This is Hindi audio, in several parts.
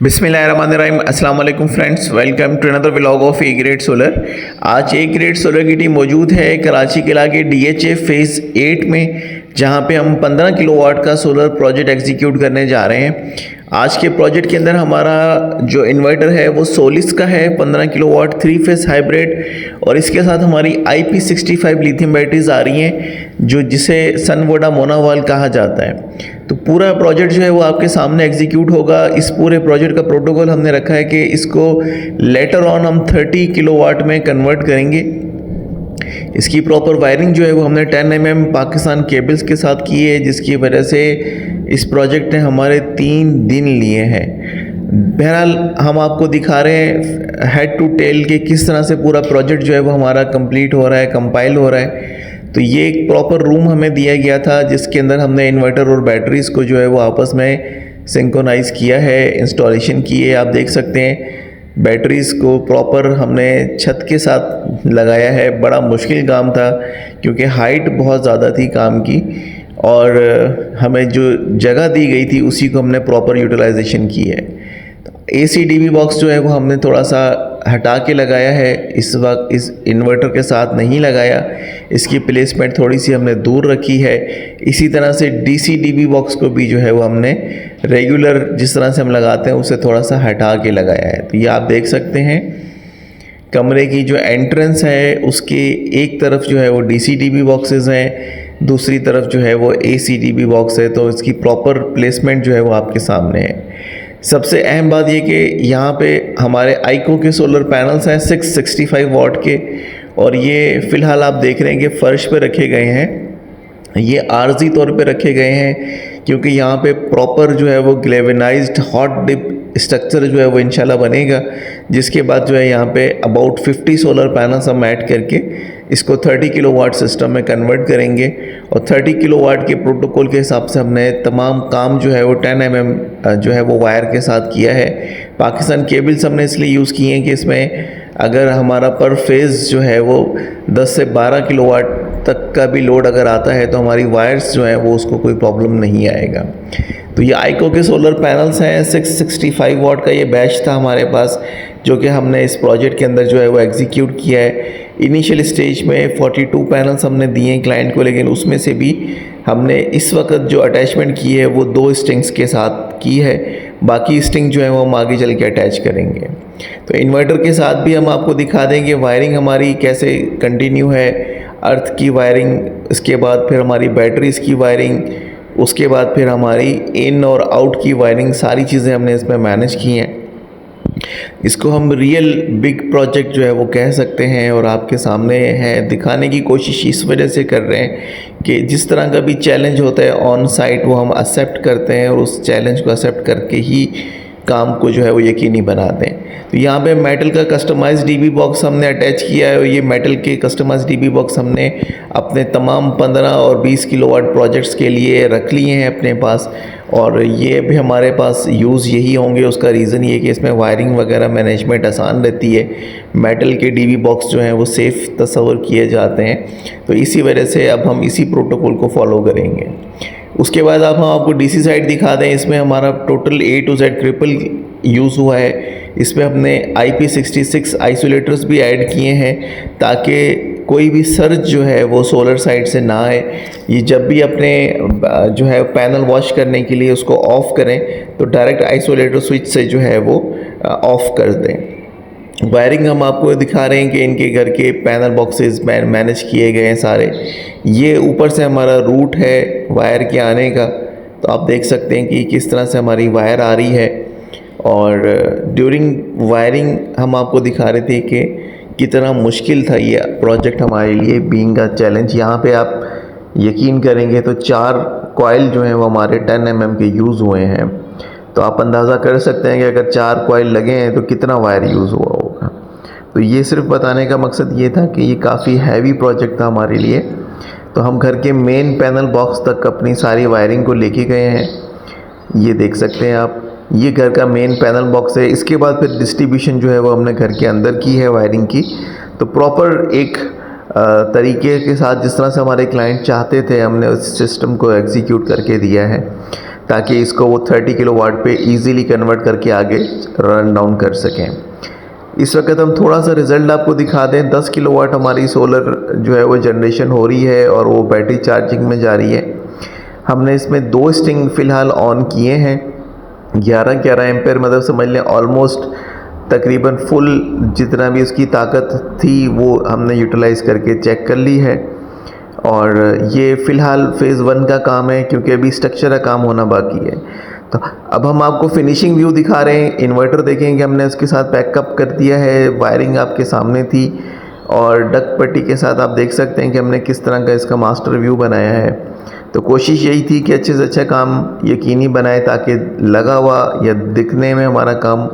बिस्मिल्लाहिर्रहमानिर्रहीम अस्सलाम वालेकुम friends, welcome to another vlog of A Grade Solar. आज ए ग्रेड सोलर की टीम मौजूद है कराची के इलाके DHA फेज़ 8 में, जहां पे हम 15 किलोवाट का सोलर प्रोजेक्ट एग्जीक्यूट करने जा रहे हैं। आज के प्रोजेक्ट के अंदर हमारा जो इन्वर्टर है वो सोलिस का है, 15 किलोवाट 3 फेज़ हाइब्रिड, और इसके साथ हमारी IP65 लिथियम बैटरीज आ रही हैं, जो जिसे सनवोडा मोनावाल कहा जाता है। तो पूरा प्रोजेक्ट जो है वो आपके सामने एग्जीक्यूट होगा। इस पूरे प्रोजेक्ट का प्रोटोकॉल हमने रखा है कि इसको लेटर ऑन हम 30 किलोवाट में कन्वर्ट करेंगे। इसकी प्रॉपर वायरिंग जो है वो हमने 10 mm पाकिस्तान केबल्स के साथ की है, जिसकी वजह से इस प्रोजेक्ट ने हमारे 3 दिन लिए हैं। बहरहाल हम आपको दिखा रहे हैं हेड टू टेल के किस तरह से पूरा प्रोजेक्ट जो है वो हमारा कंप्लीट हो रहा है, कंपाइल हो रहा है। तो ये एक प्रॉपर रूम हमें दिया गया था, जिसके अंदर हमने इन्वर्टर और बैटरीज़ को जो है वो आपस में सिंक्रोनाइज़ किया है, इंस्टॉलेशन की है। आप देख सकते हैं बैटरीज़ को प्रॉपर हमने छत के साथ लगाया है। बड़ा मुश्किल काम था क्योंकि हाइट बहुत ज़्यादा थी काम की, और हमें जो जगह दी गई थी उसी को हमने प्रॉपर यूटिलाइजेशन की है। ACDB बॉक्स जो है वो हमने थोड़ा सा हटा के लगाया है, इस वक्त इस इन्वर्टर के साथ नहीं लगाया। इसकी प्लेसमेंट थोड़ी सी हमने दूर रखी है। इसी तरह से DCDB बॉक्स को भी जो है वो हमने रेगुलर जिस तरह से हम लगाते हैं उसे थोड़ा सा हटा के लगाया है। तो ये आप देख सकते हैं कमरे की जो एंट्रेंस है उसके एक तरफ जो है वो DCDB बॉक्सेस हैं, दूसरी तरफ जो है वो ACDB बॉक्स है। तो इसकी प्रॉपर प्लेसमेंट जो है वो आपके सामने है। सबसे अहम बात ये कि यहाँ पे हमारे आइको के सोलर पैनल्स हैं 665 वाट के, और ये फ़िलहाल आप देख रहे हैं कि फ़र्श पे रखे गए हैं। ये आर्जी तौर पे रखे गए हैं क्योंकि यहाँ पे प्रॉपर जो है वो ग्लेवेनाइज्ड हॉट डिप स्ट्रक्चर जो है वो इंशाल्लाह बनेगा, जिसके बाद जो है यहाँ पे अबाउट 50 सोलर पैनल्स हम ऐड करके इसको 30 किलोवाट सिस्टम में कन्वर्ट करेंगे। और 30 किलोवाट के प्रोटोकॉल के हिसाब से हमने तमाम काम जो है वो 10 mm जो है वो वायर के साथ किया है। पाकिस्तान केबल्स हमने इसलिए यूज़ किए हैं कि इसमें अगर हमारा पर फेज़ जो है वो 10 से 12 किलोवाट तक का भी लोड अगर आता है तो हमारी वायर्स जो हैं वो उसको कोई प्रॉब्लम नहीं आएगा। तो ये आइको के सोलर पैनल्स हैं, 665 वाट का ये बैच था हमारे पास, जो कि हमने इस प्रोजेक्ट के अंदर जो है वो एग्जीक्यूट किया है। इनिशियल स्टेज में 42 पैनल्स हमने दिए हैं क्लाइंट को, लेकिन उसमें से भी हमने इस वक्त जो अटैचमेंट की है वो 2 स्ट्रिंग्स के साथ की है। बाकी स्ट्रिंग जो है वो हम आगे चल के अटैच करेंगे। तो इन्वर्टर के साथ भी हम आपको दिखा देंगे वायरिंग हमारी कैसे कंटिन्यू है, अर्थ की वायरिंग, इसके बाद फिर हमारी बैटरीज़ की वायरिंग, उसके बाद फिर हमारी इन और आउट की वायरिंग, सारी चीज़ें हमने इसमें मैनेज की हैं। इसको हम रियल बिग प्रोजेक्ट जो है वो कह सकते हैं, और आपके सामने है दिखाने की कोशिश इस वजह से कर रहे हैं कि जिस तरह का भी चैलेंज होता है ऑन साइट वो हम एक्सेप्ट करते हैं, और उस चैलेंज को एक्सेप्ट करके ही काम को जो है वो यकीनी बनाते हैं। तो यहाँ पे मेटल का कस्टमाइज DB बॉक्स हमने अटैच किया है, और ये मेटल के कस्टमाइज DB बॉक्स हमने अपने तमाम 15 और 20 किलोवाट प्रोजेक्ट्स के लिए रख लिए हैं अपने पास, और ये भी हमारे पास यूज़ यही होंगे। उसका रीज़न ये कि इसमें वायरिंग वगैरह मैनेजमेंट आसान रहती है। मेटल के DB बॉक्स जो हैं वो सेफ़ तस्वर किए जाते हैं, तो इसी वजह से अब हम इसी प्रोटोकॉल को फॉलो करेंगे। उसके बाद अब हम आपको DC साइड दिखा दें। इसमें हमारा total A to Z triple use हुआ है। इसमें हमने IP66 आइसोलेटर्स भी ऐड किए हैं ताकि कोई भी सर्ज जो है वो सोलर साइड से ना आए। ये जब भी अपने जो है पैनल वॉश करने के लिए उसको ऑफ़ करें तो डायरेक्ट आइसोलेटर स्विच से जो है वो ऑफ़ कर दें। वायरिंग हम आपको दिखा रहे हैं कि इनके घर के पैनल बॉक्सेस मैनेज किए गए हैं सारे। ये ऊपर से हमारा रूट है वायर के आने का, तो आप देख सकते हैं कि किस तरह से हमारी वायर आ रही है। और ड्यूरिंग वायरिंग हम आपको दिखा रहे थे कि कितना मुश्किल था ये प्रोजेक्ट हमारे लिए, बीइंग का चैलेंज। यहाँ पे आप यकीन करेंगे तो 4 कॉइल जो हैं वो हमारे 10 mm के यूज़ हुए हैं। तो आप अंदाज़ा कर सकते हैं कि अगर 4 कॉइल लगे हैं तो कितना वायर यूज़ हुआ होगा। तो ये सिर्फ बताने का मकसद ये था कि ये काफ़ी हैवी प्रोजेक्ट था हमारे लिए। तो हम घर के मेन पैनल बॉक्स तक अपनी सारी वायरिंग को लेके गए हैं। ये देख सकते हैं आप, ये घर का मेन पैनल बॉक्स है। इसके बाद फिर डिस्ट्रीब्यूशन जो है वो हमने घर के अंदर की है वायरिंग की। तो प्रॉपर एक तरीके के साथ जिस तरह से हमारे क्लाइंट चाहते थे हमने उस सिस्टम को एग्जीक्यूट करके दिया है। ताकि इसको वो 30 किलोवाट पे इजीली कन्वर्ट करके आगे रन डाउन कर सकें। इस वक्त हम थोड़ा सा रिज़ल्ट आपको दिखा दें। 10 किलोवाट हमारी सोलर जो है वो जनरेशन हो रही है और वो बैटरी चार्जिंग में जा रही है। हमने इसमें 2 स्टिंग फ़िलहाल ऑन किए हैं। 11 एम्पेयर मतलब समझ लें ऑलमोस्ट तकरीबन फुल जितना भी उसकी ताकत थी वो हमने यूटिलाइज़ करके चेक कर ली है। और ये फ़िलहाल फ़ेज़ 1 का काम है, क्योंकि अभी स्ट्रक्चर का काम होना बाकी है। तो अब हम आपको फिनिशिंग व्यू दिखा रहे हैं। इन्वर्टर देखेंगे हमने उसके साथ पैकअप कर दिया है, वायरिंग आपके सामने थी और डक पट्टी के साथ आप देख सकते हैं कि हमने किस तरह का इसका मास्टर व्यू बनाया है। तो कोशिश यही थी कि अच्छे से अच्छा काम यकीनी बनाए ताकि लगा हुआ या दिखने में हमारा काम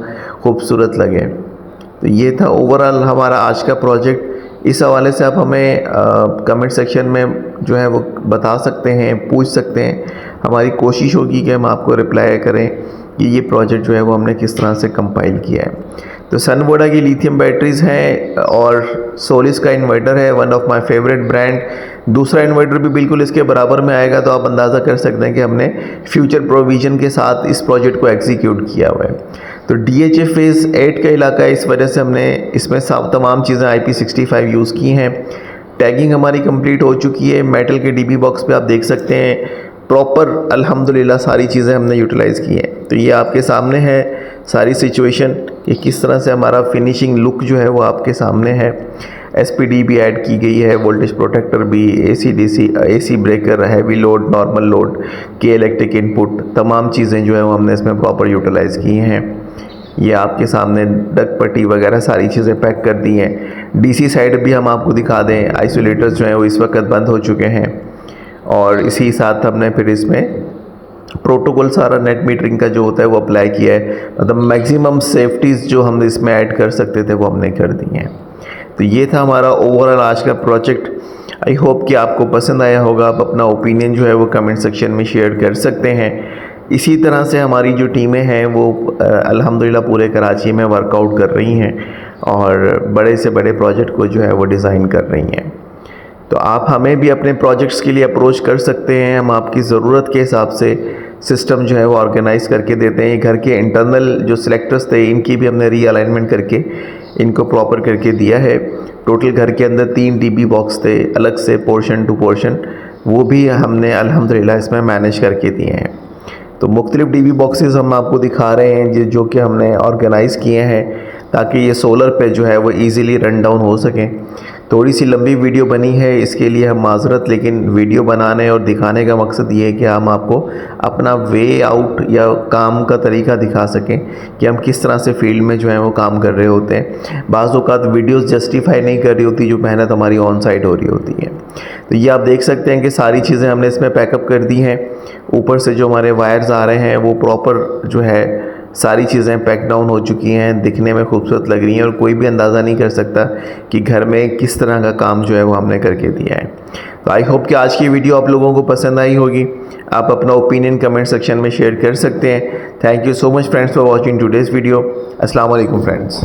खूबसूरत लगे। तो ये था ओवरऑल हमारा आज का प्रोजेक्ट। इस हवाले से आप हमें कमेंट सेक्शन में जो है वो बता सकते हैं, पूछ सकते हैं। हमारी कोशिश होगी कि हम आपको रिप्लाई करें कि ये प्रोजेक्ट जो है वो हमने किस तरह से कंपाइल किया है। तो सनवोडा की लिथियम बैटरीज़ हैं और सोलिस का इन्वर्टर है, one of my favourite brand. दूसरा इन्वर्टर भी बिल्कुल इसके बराबर में आएगा, तो आप अंदाज़ा कर सकते हैं कि हमने फ्यूचर प्रोविज़न के साथ इस प्रोजेक्ट को एग्जीक्यूट किया हुआ है। तो DHA फेज़ 8 का इलाका है, इस वजह से हमने इसमें तमाम चीज़ें IP65 यूज़ की हैं। टैगिंग हमारी कंप्लीट हो चुकी है। मेटल के DB बॉक्स पे आप देख सकते हैं प्रॉपर अल्हम्दुलिल्लाह सारी चीज़ें हमने यूटिलाइज़ की हैं। तो ये आपके सामने है सारी सिचुएशन कि किस तरह से हमारा फिनिशिंग लुक जो है वो आपके सामने है। SPD भी ऐड की गई है, वोल्टेज प्रोटेक्टर भी, AC breaker, heavy load, normal load के इलेक्ट्रिक इनपुट, तमाम चीज़ें जो है वो हमने इसमें प्रॉपर यूटिलाइज़ की हैं। ये आपके सामने डक पट्टी वगैरह सारी चीज़ें पैक कर दी हैं। DC साइड भी हम आपको दिखा दें, आइसोलेटर्स जो हैं वो इस वक्त बंद हो चुके हैं और इसी साथ हमने फिर इसमें प्रोटोकॉल सारा नेट मीटरिंग का जो होता है वो अप्लाई किया है। मतलब मैक्सिमम सेफ्टीज़ जो हम इसमें ऐड कर सकते थे वो हमने कर दी हैं। तो ये था हमारा ओवरऑल आज का प्रोजेक्ट। आई होप कि आपको पसंद आया होगा। आप अपना ओपिनियन जो है वो कमेंट सेक्शन में शेयर कर सकते हैं। इसी तरह से हमारी जो टीमें हैं वो अल्हम्दुलिल्लाह पूरे कराची में वर्कआउट कर रही हैं और बड़े से बड़े प्रोजेक्ट को जो है वो डिज़ाइन कर रही हैं। तो आप हमें भी अपने प्रोजेक्ट्स के लिए अप्रोच कर सकते हैं। हम आपकी ज़रूरत के हिसाब से सिस्टम जो है वो ऑर्गेनाइज़ करके देते हैं। घर के इंटरनल जो सिलेक्टर्स थे इनकी भी हमने रीअलाइनमेंट करके इनको प्रॉपर करके दिया है। टोटल घर के अंदर 3 DB बॉक्स थे अलग से पोर्शन टू पोर्शन, वो भी हमने अल्हम्दुलिल्लाह इसमें मैनेज करके दिए हैं। तो मुख्तलिफ DB बॉक्सेस हम आपको दिखा रहे हैं जो कि हमने ऑर्गेनाइज़ किए हैं ताकि ये सोलर पे जो है वो इजीली रन डाउन हो सकें। थोड़ी सी लंबी वीडियो बनी है, इसके लिए हम माज़रत, लेकिन वीडियो बनाने और दिखाने का मकसद ये है कि हम आपको अपना वे आउट या काम का तरीका दिखा सकें कि हम किस तरह से फील्ड में जो है वो काम कर रहे होते हैं। बाज़ औक़ात वीडियोस जस्टिफाई नहीं कर रही होती जो मेहनत हमारी ऑन साइट हो रही होती है। तो ये आप देख सकते हैं कि सारी चीज़ें हमने इसमें पैकअप कर दी हैं। ऊपर से जो हमारे वायर्स आ रहे हैं वो प्रॉपर जो है सारी चीज़ें पैक डाउन हो चुकी हैं, दिखने में खूबसूरत लग रही हैं और कोई भी अंदाज़ा नहीं कर सकता कि घर में किस तरह का काम जो है वो हमने करके दिया है। तो आई होप कि आज की वीडियो आप लोगों को पसंद आई होगी। आप अपना ओपिनियन कमेंट सेक्शन में शेयर कर सकते हैं। Thank you so much friends for watching today's video. अस्सलाम वालेकुम फ्रेंड्स।